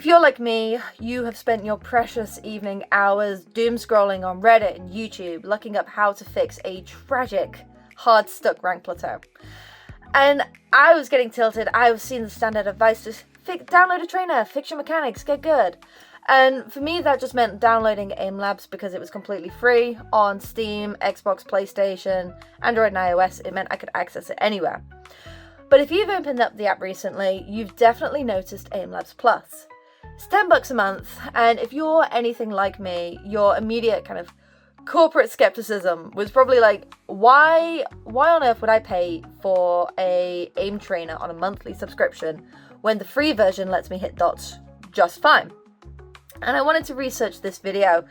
If you're like me, you have spent your precious evening hours doom scrolling on Reddit and YouTube, looking up how to fix a tragic, hard-stuck rank plateau. And I was getting tilted. I was seeing the standard advice, just download a trainer, fix your mechanics, get good. And for me, that just meant downloading Aimlabs because it was completely free on Steam, Xbox, PlayStation, Android and iOS. It meant I could access it anywhere. But if you've opened up the app recently, you've definitely noticed Aimlabs Plus. It's $10 a month, and if you're anything like me, your immediate kind of corporate skepticism was probably like, why on earth would I pay for a aim trainer on a monthly subscription when the free version lets me hit dots just fine? And I wanted to research this video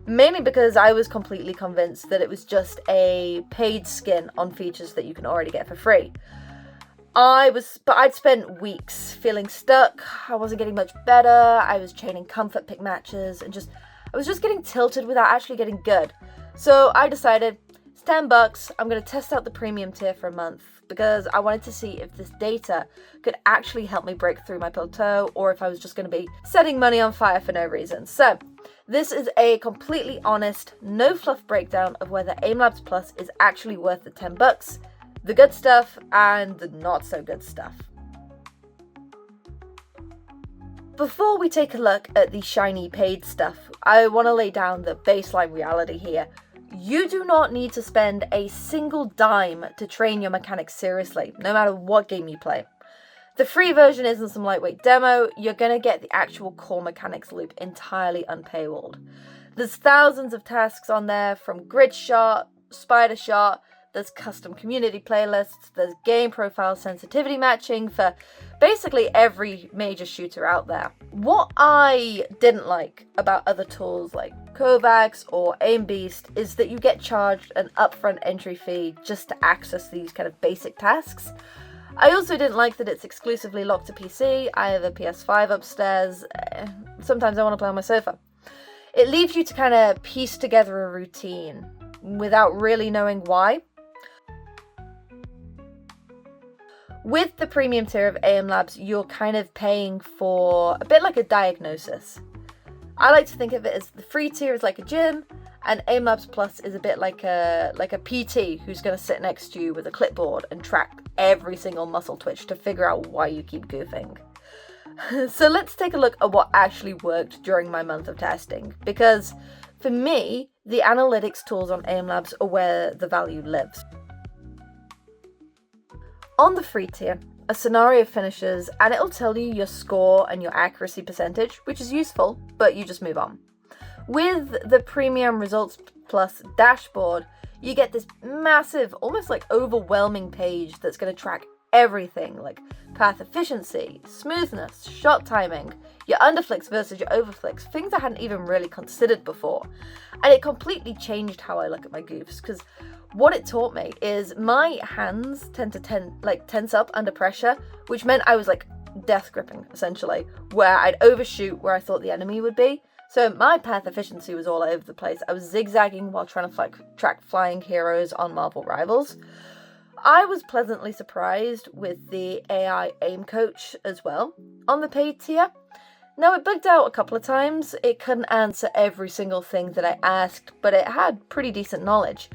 mainly because I was completely convinced that it was just a paid skin on features that you can already get for free. But I'd spent weeks feeling stuck. I wasn't getting much better. I was chaining comfort pick matches and I was just getting tilted without actually getting good. So I decided it's $10. I'm going to test out the premium tier for a month because I wanted to see if this data could actually help me break through my plateau or if I was just going to be setting money on fire for no reason. So this is a completely honest, no fluff breakdown of whether Aimlabs Plus is actually worth the $10. The good stuff and the not so good stuff. Before we take a look at the shiny paid stuff, I want to lay down the baseline reality here. You do not need to spend a single dime to train your mechanics seriously, no matter what game you play. The free version isn't some lightweight demo. You're going to get the actual core mechanics loop entirely unpaywalled. There's thousands of tasks on there, from grid shot, spider shot. There's custom community playlists, there's game profile sensitivity matching for basically every major shooter out there. What I didn't like about other tools like Kovacs or AimBeast is that you get charged an upfront entry fee just to access these kind of basic tasks. I also didn't like that it's exclusively locked to PC. I have a PS5 upstairs. Sometimes I want to play on my sofa. It leaves you to kind of piece together a routine without really knowing why. With the premium tier of Aimlabs, you're kind of paying for a bit like a diagnosis. I like to think of it as the free tier is like a gym, and Aimlabs Plus is a bit like a PT who's going to sit next to you with a clipboard and track every single muscle twitch to figure out why you keep goofing. So let's take a look at what actually worked during my month of testing, because for me, the analytics tools on Aimlabs are where the value lives. On the free tier, a scenario finishes and it'll tell you your score and your accuracy percentage, which is useful, but you just move on. With the premium results plus dashboard, you get this massive, almost like overwhelming page that's going to track everything like path efficiency, smoothness, shot timing, your underflicks versus your overflicks, things I hadn't even really considered before. And it completely changed how I look at my goofs, because what it taught me is my hands tend to tense up under pressure, which meant I was like death gripping essentially, where I'd overshoot where I thought the enemy would be. So my path efficiency was all over the place. I was zigzagging while trying to track flying heroes on Marvel Rivals. I was pleasantly surprised with the AI aim coach as well on the paid tier. Now, it bugged out a couple of times. It couldn't answer every single thing that I asked, but it had pretty decent knowledge.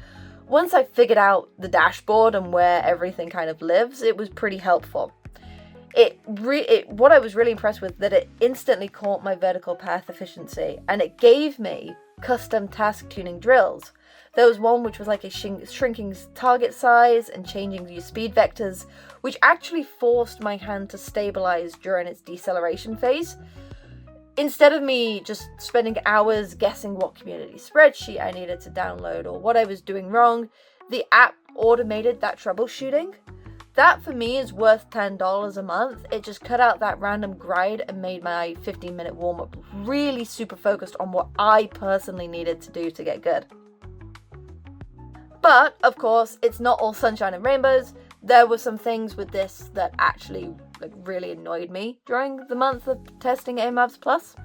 Once I figured out the dashboard and where everything kind of lives, it was pretty helpful. What I was really impressed with, that it instantly caught my vertical path efficiency, and it gave me custom task tuning drills. There was one which was like a shrinking target size and changing your speed vectors, which actually forced my hand to stabilize during its deceleration phase. Instead of me just spending hours guessing what community spreadsheet I needed to download or what I was doing wrong, the app automated that troubleshooting. That for me is worth $10 a month. It just cut out that random grind and made my 15-minute warm-up really super focused on what I personally needed to do to get good. But, of course, it's not all sunshine and rainbows. There were some things with this that actually really annoyed me during the month of testing Aimlabs Plus.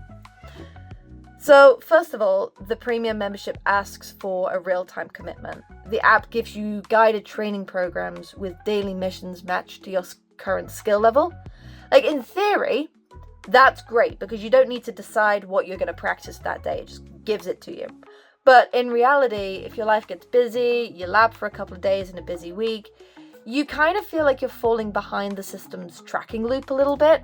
So, first of all, the premium membership asks for a real-time commitment. The app gives you guided training programs with daily missions matched to your current skill level. In theory, That's great because you don't need to decide what you're going to practice that day. It just gives it to you. But in reality, if your life gets busy, you lab for a couple of days in a busy week, you kind of feel like you're falling behind the system's tracking loop a little bit.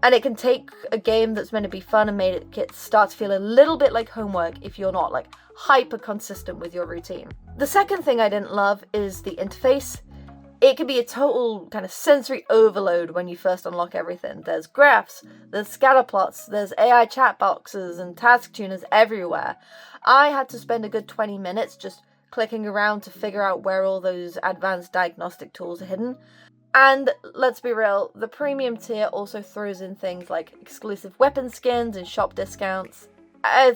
And it can take a game that's meant to be fun and made it start to feel a little bit like homework if you're not like hyper consistent with your routine. The second thing I didn't love is the interface. It can be a total kind of sensory overload when you first unlock everything. There's graphs, there's scatter plots, there's AI chat boxes and task tuners everywhere. I had to spend a good 20 minutes just clicking around to figure out where all those advanced diagnostic tools are hidden. And let's be real, the premium tier also throws in things like exclusive weapon skins and shop discounts.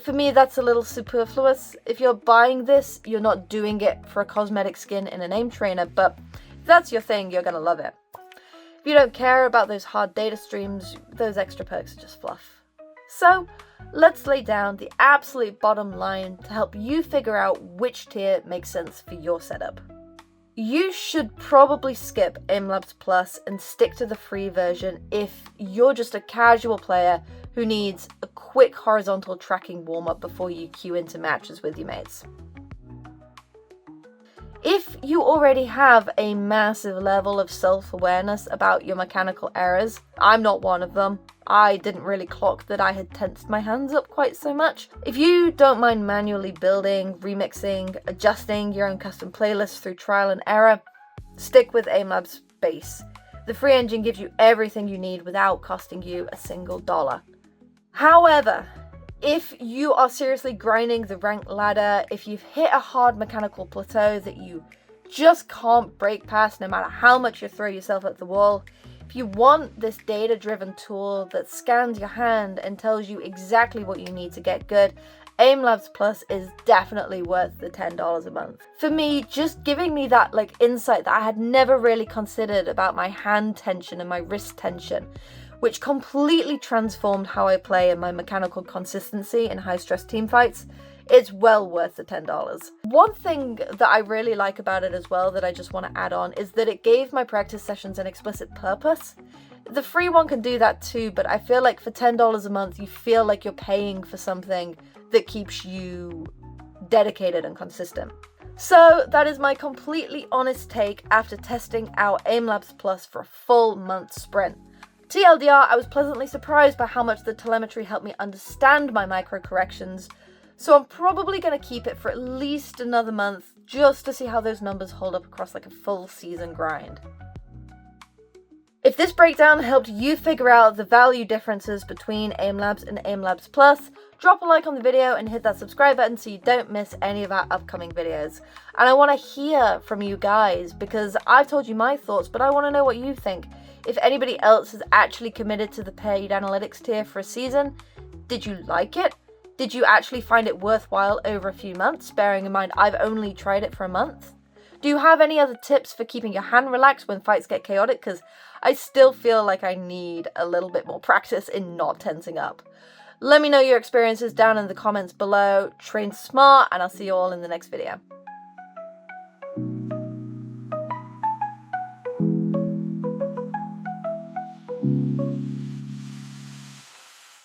For me, that's a little superfluous. If you're buying this, you're not doing it for a cosmetic skin in an aim trainer, but if that's your thing, you're gonna love it. If you don't care about those hard data streams, those extra perks are just fluff. So, let's lay down the absolute bottom line to help you figure out which tier makes sense for your setup. You should probably skip Aimlabs Plus and stick to the free version if you're just a casual player who needs a quick horizontal tracking warm-up before you queue into matches with your mates. If you already have a massive level of self-awareness about your mechanical errors, I'm not one of them. I didn't really clock that I had tensed my hands up quite so much. If you don't mind manually building, remixing, adjusting your own custom playlists through trial and error, stick with Aimlabs Base. The free engine gives you everything you need without costing you a single dollar. However, if you are seriously grinding the rank ladder, if you've hit a hard mechanical plateau that you just can't break past no matter how much you throw yourself at the wall, if you want this data-driven tool that scans your hand and tells you exactly what you need to get good, Aimlabs Plus is definitely worth the $10 a month. For me, just giving me that insight that I had never really considered about my hand tension and my wrist tension, which completely transformed how I play and my mechanical consistency in high-stress teamfights, it's well worth the $10. One thing that I really like about it as well that I just want to add on is that it gave my practice sessions an explicit purpose. The free one can do that too, but I feel like for $10 a month, you feel like you're paying for something that keeps you dedicated and consistent. So that is my completely honest take after testing out Aimlabs Plus for a full month sprint. TLDR, I was pleasantly surprised by how much the telemetry helped me understand my micro corrections, so I'm probably going to keep it for at least another month just to see how those numbers hold up across a full season grind. If this breakdown helped you figure out the value differences between Aimlabs and Aimlabs Plus, drop a like on the video and hit that subscribe button so you don't miss any of our upcoming videos. And I want to hear from you guys because I've told you my thoughts, but I want to know what you think. If anybody else has actually committed to the paid analytics tier for a season, did you like it? Did you actually find it worthwhile over a few months, bearing in mind I've only tried it for a month? Do you have any other tips for keeping your hand relaxed when fights get chaotic? Because I still feel like I need a little bit more practice in not tensing up. Let me know your experiences down in the comments below. Train smart, and I'll see you all in the next video.